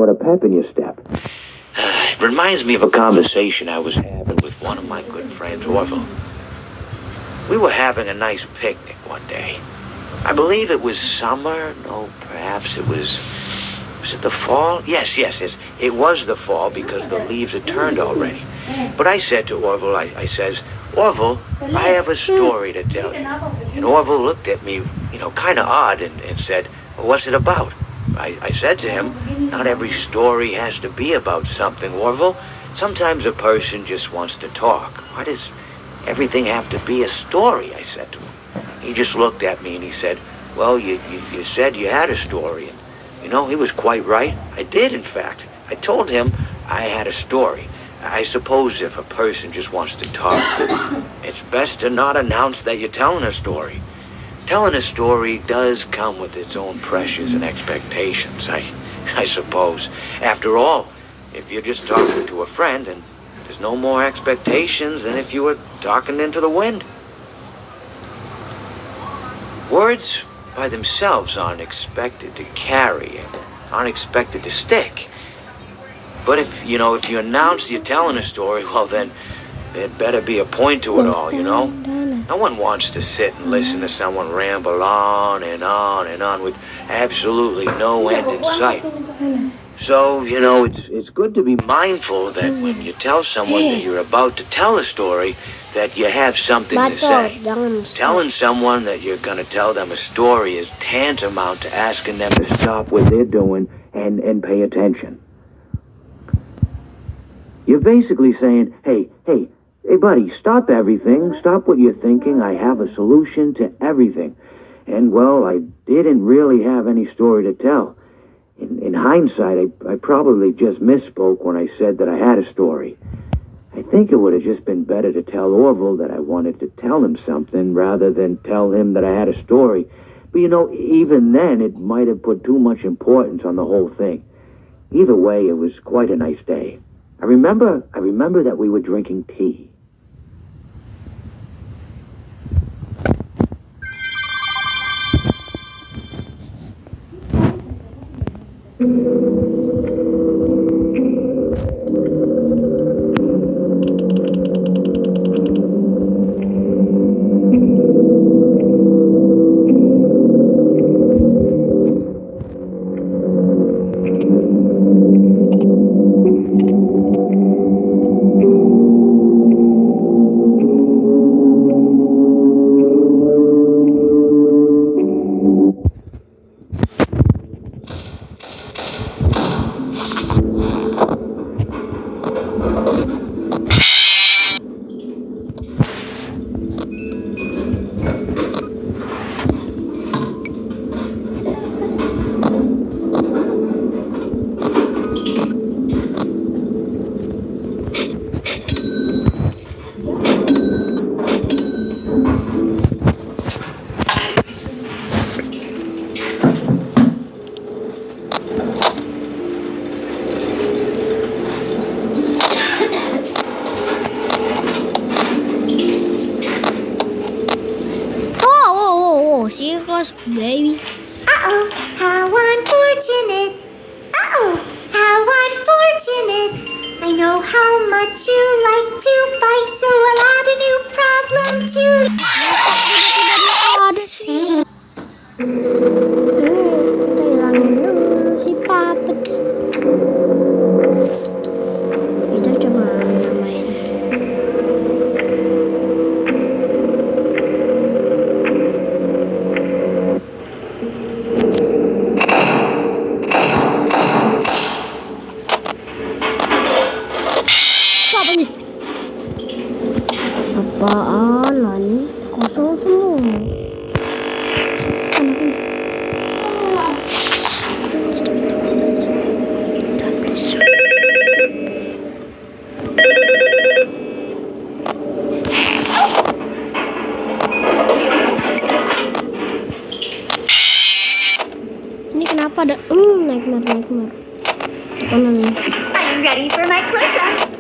somewhat a pep in your step. It reminds me of a conversation I was having with one of my good friends, Orville. We were having a nice picnic one day. I believe it was summer. No, perhaps it was... Was it the fall? Yes. It was the fall because the leaves had turned already. But I said to Orville, I says, Orville, I have a story to tell you. And Orville looked at me, kind of odd and said, well, what's it about? I said to him, not every story has to be about something, Orville. Sometimes a person just wants to talk. Why does everything have to be a story? I said to him. He just looked at me and he said, well, you said you had a story. And, he was quite right. I did, in fact. I told him I had a story. I suppose if a person just wants to talk, it's best to not announce that you're telling a story. Telling a story does come with its own pressures and expectations, I suppose. After all, if you're just talking to a friend, and there's no more expectations than if you were talking into the wind. Words by themselves aren't expected to carry and aren't expected to stick. But if you announce you're telling a story, well then, there'd better be a point to it all, No one wants to sit and listen to someone ramble on and on and on with absolutely no end in sight. So, it's good to be mindful that when you tell someone that you're about to tell a story, that you have something to say. Telling someone that you're going to tell them a story is tantamount to asking them to stop what they're doing and pay attention. You're basically saying, hey, buddy, stop everything. Stop what you're thinking. I have a solution to everything. And, well, I didn't really have any story to tell. In hindsight, I probably just misspoke when I said that I had a story. I think it would have just been better to tell Orville that I wanted to tell him something rather than tell him that I had a story. But, even then, it might have put too much importance on the whole thing. Either way, it was quite a nice day. I remember that we were drinking tea. Serious, baby. Uh-oh, how unfortunate. Uh-oh, how unfortunate. I know how much you like to fight, so I'll add a new problem to Kita hilangin dulu si Puppets. Kita coba nyamain. Apaan lah ini? Kosong semua. Ini kenapa ada nightmare. Apa namanya? I'm ready for my close-up.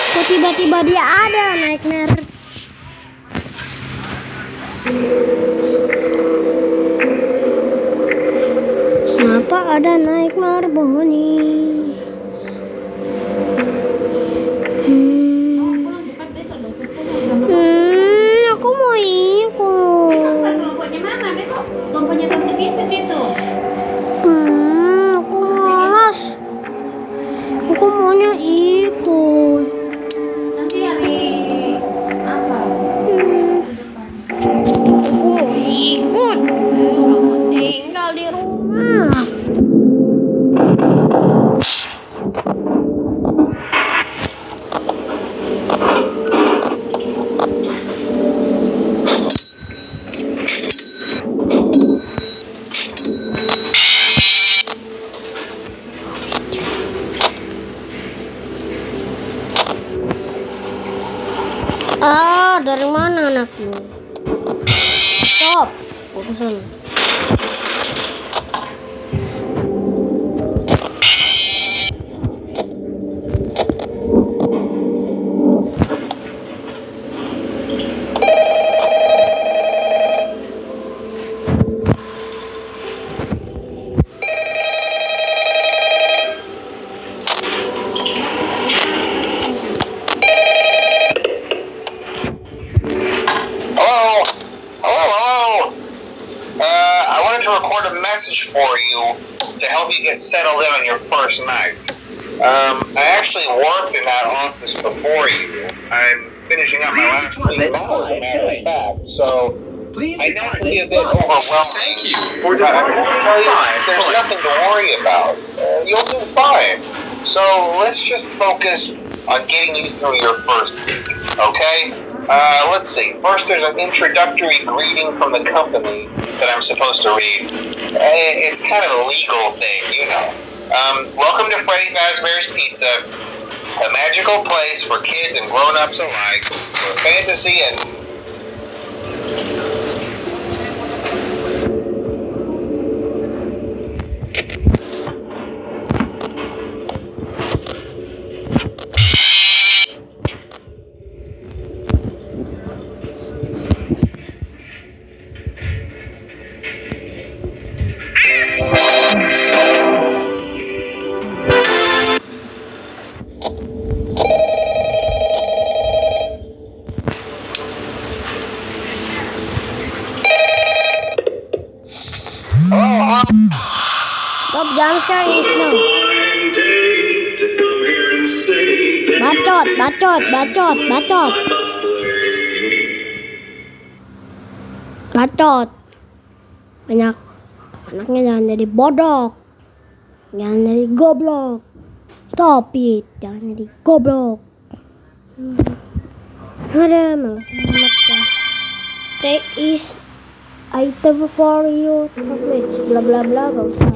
Kok tiba-tiba dia ada nightmare? Kenapa ada naik marboni? Aku mau ikut. Kelompoknya mama besok. Kelompoknya tante Pipit itu. Aku malas. Aku maunya ikut. Nanti hari apa? Aku mau ikut. Nggak mau tinggal di rumah. Dari mana anaknya? Stop. Aku kesana. I wanted to record a message for you to help you get settled in on your first night. I actually worked in that office before you. I'm finishing up my last week now, as a matter of fact, so I know it can be a bit overwhelming. Thank you for But I depositing can tell you, 5 there's points. nothing to worry about. You'll do fine. So let's just focus on getting you through your first week, okay? Let's see. First, there's an introductory greeting from the company that I'm supposed to read. It's kind of a legal thing, you know. Welcome to Freddy Fazbear's Pizza, a magical place for kids and grown-ups alike, where fantasy and Stop jump scare is no. Bacot, bacot, bacot, bacot. Bacot. Banyak anaknya jangan jadi bodoh. Jangan jadi goblok. Stop it. Jangan jadi goblok. Ada malas amat dah. Take is item for you chocolates bla bla bla gak usah.